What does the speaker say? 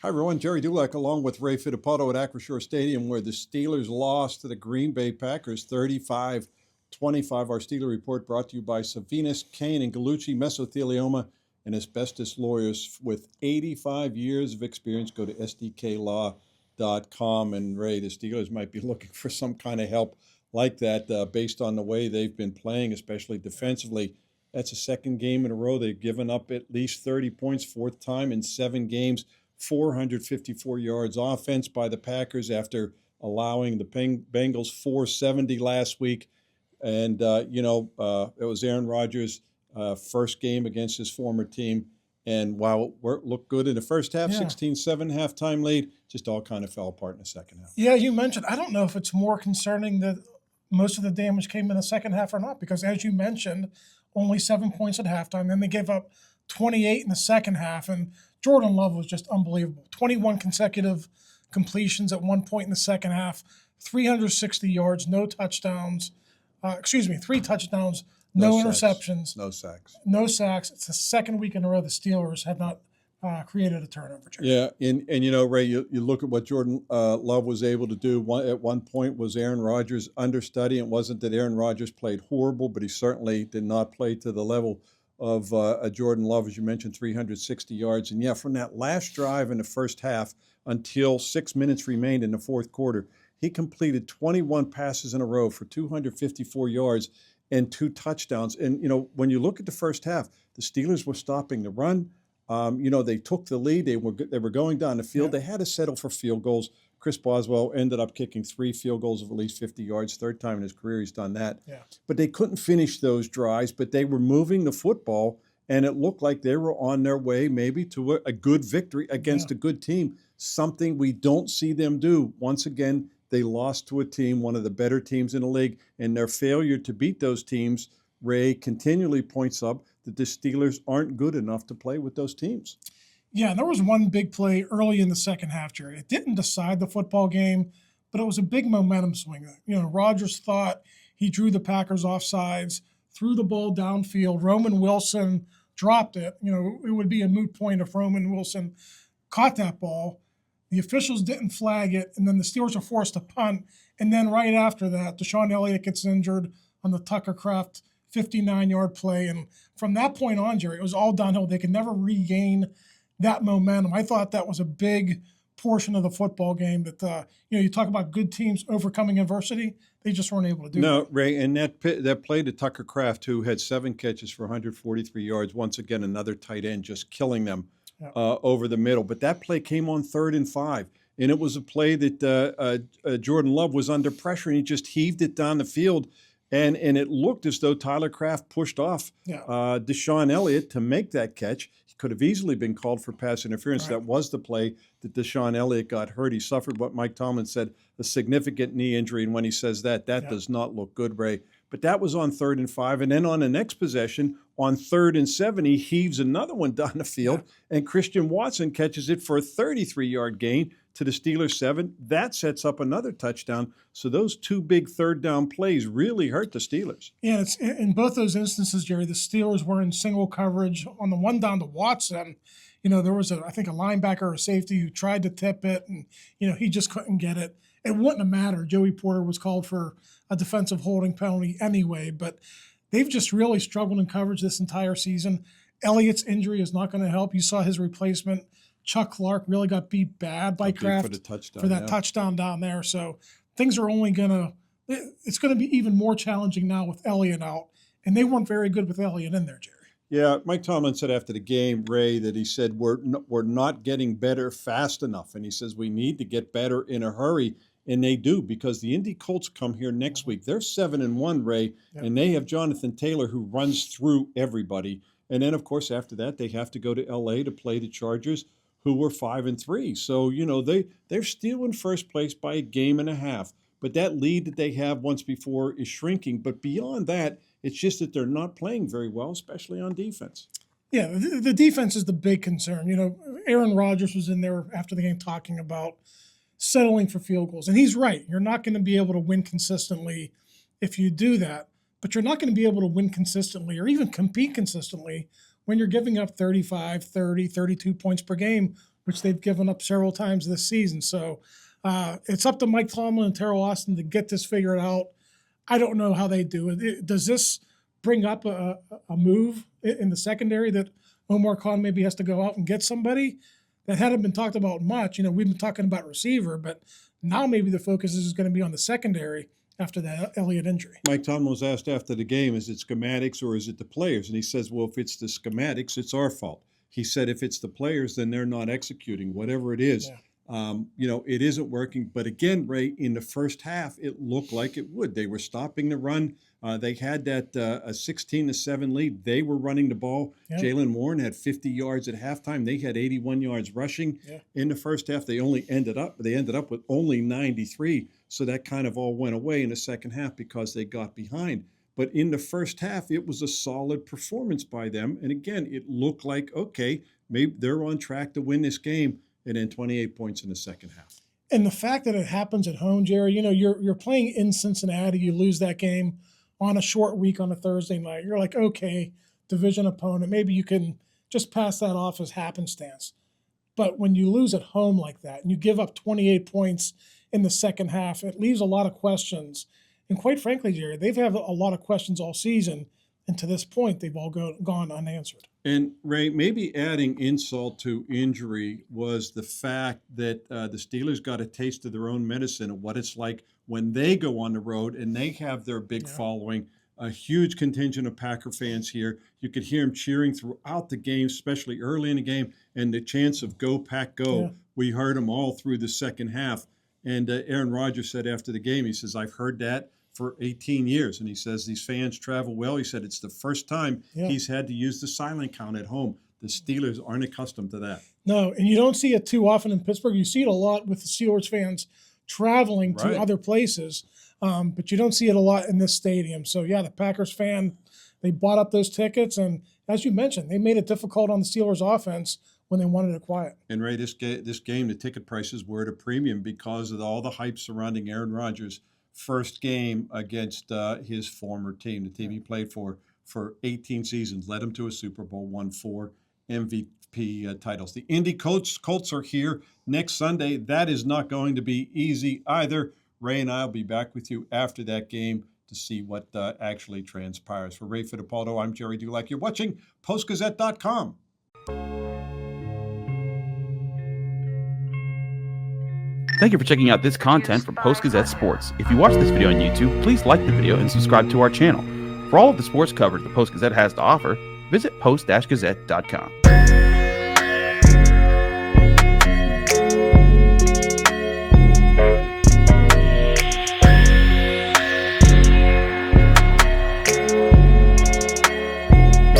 Hi, everyone. Gerry Dulac along with Ray Fittipaldo at Acrisure Stadium, where the Steelers lost to the Green Bay Packers 35-25. Our Steeler Report brought to you by Savinas, Kane, and Gallucci Mesothelioma and Asbestos Lawyers with 85 years of experience. Go to sdklaw.com. And Ray, the Steelers might be looking for some kind of help like that based on the way they've been playing, especially defensively. That's the second game in a row they've given up at least 30 points, fourth time in 7 games. 454 yards offense by the Packers after allowing the Bengals 470 last week. And, it was Aaron Rodgers' first game against his former team. And while it looked good in the first half, 16-7 halftime lead, just all kind of fell apart in the second half. Yeah, you mentioned, I don't know if it's more concerning that most of the damage came in the second half or not, because as you mentioned, only 7 points at halftime. Then they gave up 28 in the second half, and Jordan Love was just unbelievable. 21 consecutive completions at one point in the second half, 360 yards, no touchdowns. 3 touchdowns, no interceptions. No sacks. No sacks. It's the second week in a row the Steelers have not created a turnover. Yeah, and Ray, you look at what Jordan Love was able to do. At one point was Aaron Rodgers' understudy. It wasn't that Aaron Rodgers played horrible, but he certainly did not play to the level of Jordan Love, as you mentioned, 360 yards. And, from that last drive in the first half until 6 minutes remained in the fourth quarter, he completed 21 passes in a row for 254 yards and 2 touchdowns. And, when you look at the first half, the Steelers were stopping the run. They took the lead. They were going down the field. They had to settle for field goals. Chris Boswell ended up kicking 3 field goals of at least 50 yards. Third time in his career he's done that. Yeah. But they couldn't finish those drives, but they were moving the football, and it looked like they were on their way maybe to a good victory against a good team, something we don't see them do. Once again, they lost to a team, one of the better teams in the league, and their failure to beat those teams, Ray, continually points up that the Steelers aren't good enough to play with those teams. Yeah, there was one big play early in the second half, Gerry. It didn't decide the football game, but it was a big momentum swing. Rodgers thought he drew the Packers off sides, threw the ball downfield. Roman Wilson dropped it. It would be a moot point if Roman Wilson caught that ball. The officials didn't flag it, and then the Steelers are forced to punt. And then right after that, Deshaun Elliott gets injured on the Tucker Kraft 59-yard play. And from that point on, Gerry, it was all downhill. They could never regain that momentum. I thought that was a big portion of the football game that, you talk about good teams overcoming adversity. They just weren't able to do that. No, Ray, and that play to Tucker Kraft, who had 7 catches for 143 yards, once again, another tight end just killing them over the middle. But that play came on 3rd and 5, and it was a play that Jordan Love was under pressure, and he just heaved it down the field. And it looked as though Tyler Kraft pushed off Deshaun Elliott to make that catch. He could have easily been called for pass interference. Right. That was the play that Deshaun Elliott got hurt. He suffered what Mike Tomlin said, a significant knee injury. And when he says that does not look good, Ray. But that was on 3rd and 5. And then on the next possession, on 3rd and 7, he heaves another one down the field. And Christian Watson catches it for a 33-yard gain to the Steelers 7. That sets up another touchdown. So those 2 big third down plays really hurt the Steelers. Yeah, it's in both those instances, Gerry, the Steelers were in single coverage. On the one down to Watson, there was I think a linebacker or a safety who tried to tip it, and he just couldn't get it. It wouldn't have mattered. Joey Porter was called for a defensive holding penalty anyway, but they've just really struggled in coverage this entire season. Elliott's injury is not going to help. You saw his replacement, Chuck Clark, really got beat bad by Kraft for that touchdown down there. So things are only it's going to be even more challenging now with Elliott out. And they weren't very good with Elliott in there, Gerry. Yeah, Mike Tomlin said after the game, Ray, that he said we're not getting better fast enough. And he says we need to get better in a hurry. And they do, because the Indy Colts come here next week. They're 7-1, Ray, and they have Jonathan Taylor, who runs through everybody. And then, of course, after that, they have to go to L.A. to play the Chargers, who were 5-3. So, they're still in first place by a game and a half. But that lead that they have once before is shrinking. But beyond that, it's just that they're not playing very well, especially on defense. Yeah, the defense is the big concern. Aaron Rodgers was in there after the game talking about settling for field goals. And he's right. You're not going to be able to win consistently if you do that. But you're not going to be able to win consistently or even compete consistently when you're giving up 35, 30, 32 points per game which they've given up several times this season. So it's up to Mike Tomlin and Terrell Austin to get this figured out. I don't know how they do it. Does this bring up a move in the secondary that Omar Khan maybe has to go out and get somebody? That hadn't been talked about much. We've been talking about receiver, but now maybe the focus is going to be on the secondary after that Elliott injury. Mike Tomlin was asked after the game, is it schematics or is it the players? And he says, well, if it's the schematics, it's our fault. He said, if it's the players, then they're not executing, whatever it is. Yeah. It isn't working. But again, Ray, in the first half, it looked like it would. They were stopping the run. They had that a 16-7 lead. They were running the ball. Yeah. Jaylen Warren had 50 yards at halftime. They had 81 yards rushing. Yeah. In the first half. They ended up with only 93. So that kind of all went away in the second half because they got behind. But in the first half, it was a solid performance by them. And again, it looked like, okay, maybe they're on track to win this game. And then 28 points in the second half. And the fact that it happens at home, Gerry, you're playing in Cincinnati. You lose that game on a short week on a Thursday night. You're like, okay, division opponent. Maybe you can just pass that off as happenstance. But when you lose at home like that and you give up 28 points in the second half, it leaves a lot of questions. And quite frankly, Gerry, they've had a lot of questions all season. And to this point, they've all gone unanswered. And, Ray, maybe adding insult to injury was the fact that the Steelers got a taste of their own medicine of what it's like when they go on the road and they have their big following, a huge contingent of Packer fans here. You could hear them cheering throughout the game, especially early in the game, and the chants of "Go, Pack, Go." Yeah. We heard them all through the second half. And Aaron Rodgers said after the game, he says, I've heard that for 18 years. And he says these fans travel well. He said it's the first time he's had to use the silent count at home. The Steelers aren't accustomed to that. No, and you don't see it too often in Pittsburgh. You see it a lot with the Steelers fans traveling to other places, but you don't see it a lot in this stadium. So, yeah, the Packers fan, they bought up those tickets. And as you mentioned, they made it difficult on the Steelers offense when they wanted it quiet. And, Ray, this game, the ticket prices were at a premium because of all the hype surrounding Aaron Rodgers' first game against his former team, the team he played for 18 seasons, led him to a Super Bowl, won 4 MVP titles. The Indy Colts are here next Sunday. That is not going to be easy either. Ray and I will be back with you after that game to see what actually transpires. For Ray Fittipaldo, I'm Gerry Dulac. You're watching Post-Gazette.com. Thank you for checking out this content from Post-Gazette Sports. If you watch this video on YouTube, please like the video and subscribe to our channel. For all of the sports coverage the Post-Gazette has to offer, visit post-gazette.com.